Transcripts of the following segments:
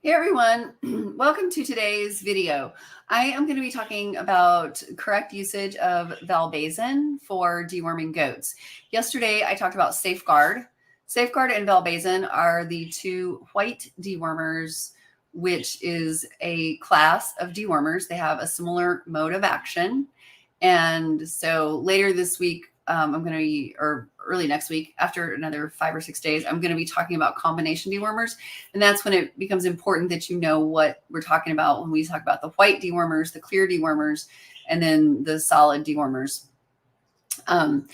Hey everyone, welcome to today's video. I am going to be talking about correct usage of Valbazen for deworming goats. Yesterday I talked about Safeguard. Safeguard and Valbazen are the two white dewormers, which is a class of dewormers. They have a similar mode of action. And so later this week, I'm going to be, or early next week, after another 5 or 6 days, I'm going to be talking about combination dewormers. And that's when it becomes important that you know what we're talking about when we talk about the white dewormers, the clear dewormers, and then the solid dewormers. Valbazen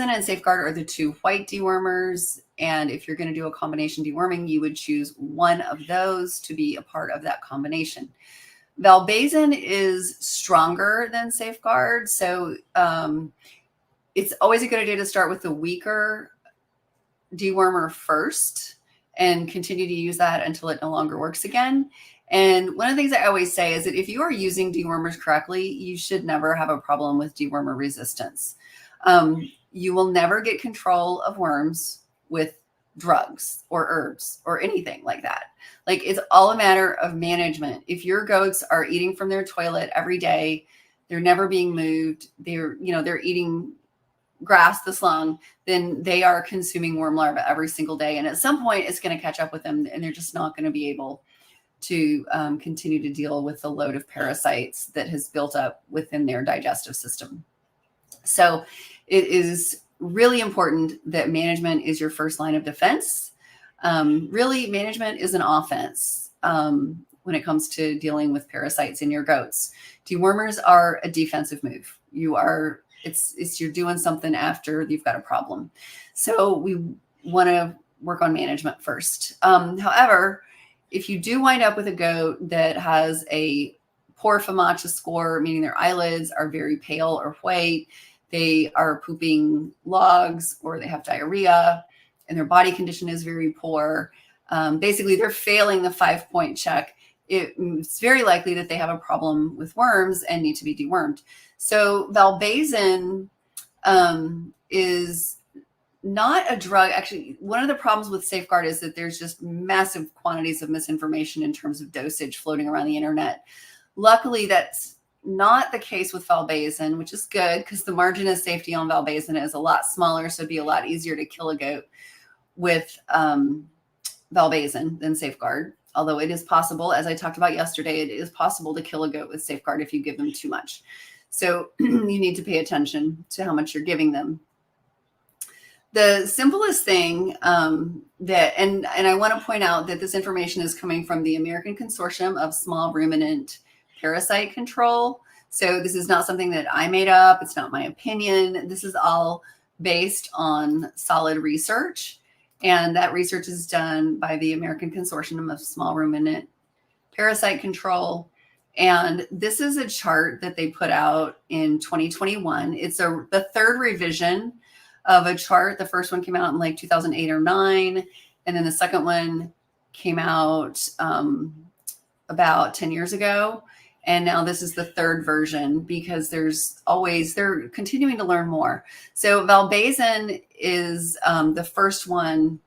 and Safeguard are the two white dewormers. And if you're going to do a combination deworming, you would choose one of those to be a part of that combination. Valbazen is stronger than Safeguard, so it's always a good idea to start with the weaker dewormer first and continue to use that until it no longer works again. And one of the things I always say is that if you are using dewormers correctly, you should never have a problem with dewormer resistance. You will never get control of worms with drugs or herbs or anything like that. Like, it's all a matter of management. If your goats are eating from their toilet every day, they're never being moved, they're eating grass this long, then they are consuming worm larvae every single day. And at some point it's going to catch up with them and they're just not going to be able to continue to deal with the load of parasites that has built up within their digestive system. So it is really important that management is your first line of defense. Really, management is an offense when it comes to dealing with parasites in your goats. Dewormers are a defensive move. You're doing something after you've got a problem. So we want to work on management first. However, if you do wind up with a goat that has a poor FAMACHA score, meaning their eyelids are very pale or white, they are pooping logs, or they have diarrhea, and their body condition is very poor, basically they're failing the 5-point check, it's very likely that they have a problem with worms and need to be dewormed. So Valbazen is not a drug. Actually, one of the problems with Safeguard is that there's just massive quantities of misinformation in terms of dosage floating around the internet. Luckily, that's not the case with Valbazen, which is good because the margin of safety on Valbazen is a lot smaller, so it'd be a lot easier to kill a goat with Valbazen than Safeguard. Although it is possible, as I talked about yesterday, it is possible to kill a goat with Safeguard if you give them too much. So you need to pay attention to how much you're giving them. The simplest thing and I want to point out that this information is coming from the American Consortium of Small Ruminant Parasite Control. So this is not something that I made up. It's not my opinion. This is all based on solid research. And that research is done by the American Consortium of Small Ruminant Parasite Control. And this is a chart that they put out in 2021. It's the third revision of a chart. The first one came out in like 2008 or 9. And then the second one came out about 10 years ago. And now this is the third version because they're continuing to learn more. So Valbazen is the first one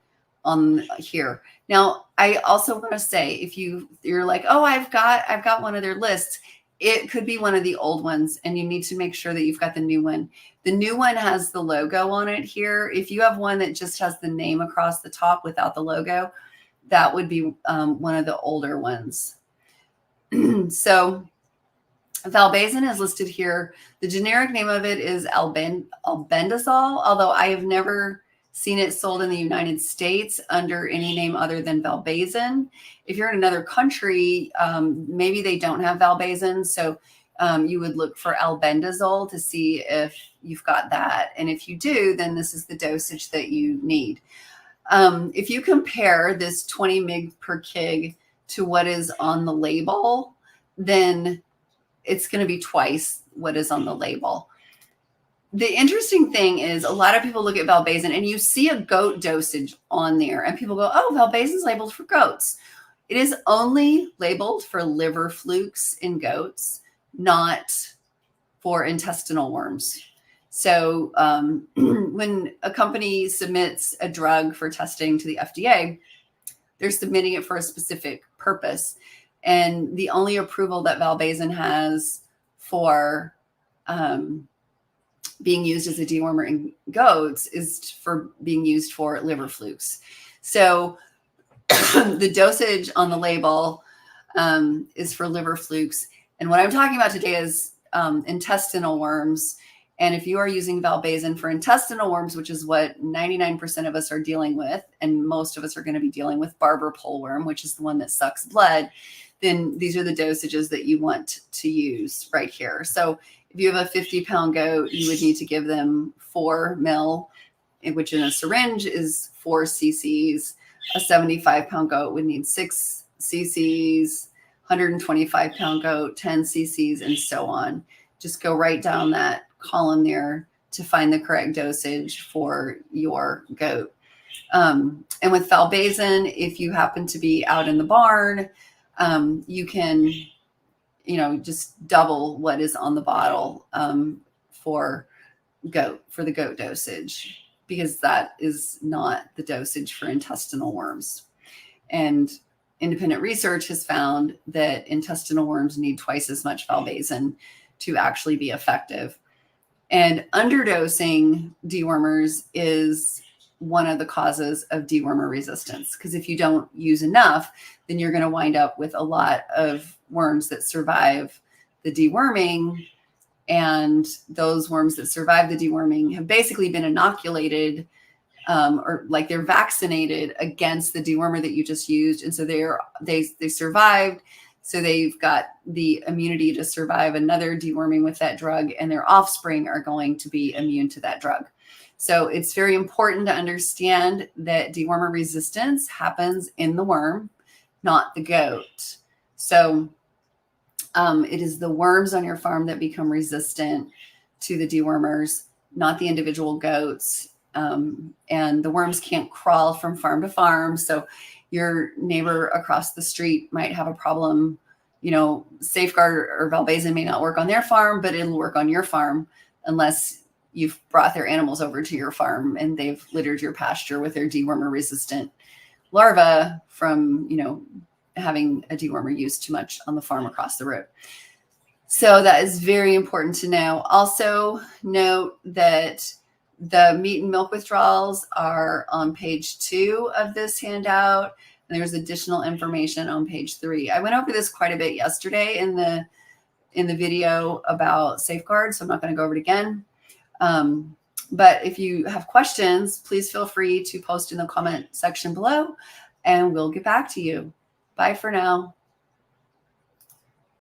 on here. Now, I also want to say, if you're like, oh, I've got one of their lists, it could be one of the old ones, and you need to make sure that you've got the new one. The new one has the logo on it here. If you have one that just has the name across the top without the logo, that would be one of the older ones. So Valbazen is listed here. The generic name of it is albendazole, although I have never seen it sold in the United States under any name other than Valbazen. If you're in another country, maybe they don't have Valbazen, so you would look for albendazole to see if you've got that. And if you do, then this is the dosage that you need. If you compare this 20 mg per kg to what is on the label, then it's going to be twice what is on the label. The interesting thing is a lot of people look at Valbazen and you see a goat dosage on there and people go, oh, Valbazen's labeled for goats. It is only labeled for liver flukes in goats, not for intestinal worms. So when a company submits a drug for testing to the FDA, they're submitting it for a specific purpose. And the only approval that Valbazen has for being used as a dewormer in goats is for being used for liver flukes. So the dosage on the label is for liver flukes. And what I'm talking about today is intestinal worms. And if you are using Valbazen for intestinal worms, which is what 99% of us are dealing with, and most of us are going to be dealing with barber pole worm, which is the one that sucks blood, then these are the dosages that you want to use right here. So if you have a 50-pound goat, you would need to give them 4 mil, which in a syringe is 4 cc's. A 75-pound goat would need 6 cc's, 125-pound goat, 10 cc's, and so on. Just go right down that column there to find the correct dosage for your goat. And with Valbazen, if you happen to be out in the barn, you can, just double what is on the bottle for the goat dosage, because that is not the dosage for intestinal worms. And independent research has found that intestinal worms need twice as much Valbazen to actually be effective. And underdosing dewormers is one of the causes of dewormer resistance, because if you don't use enough, then you're going to wind up with a lot of worms that survive the deworming. And those worms that survive the deworming have basically been inoculated, or like they're vaccinated against the dewormer that you just used. And so they survived. So they've got the immunity to survive another deworming with that drug, and their offspring are going to be immune to that drug. So it's very important to understand that dewormer resistance happens in the worm, not the goat. So it is the worms on your farm that become resistant to the dewormers, not the individual goats. And the worms can't crawl from farm to farm. So your neighbor across the street might have a problem. Safeguard or Valbazen may not work on their farm, but it'll work on your farm unless you've brought their animals over to your farm and they've littered your pasture with their dewormer resistant larvae from, having a dewormer used too much on the farm across the road. So that is very important to know. Also note that the meat and milk withdrawals are on page 2 of this handout. And there's additional information on page 3. I went over this quite a bit yesterday in the video about Safeguard, so I'm not going to go over it again. But if you have questions, please feel free to post in the comment section below, and we'll get back to you. Bye for now.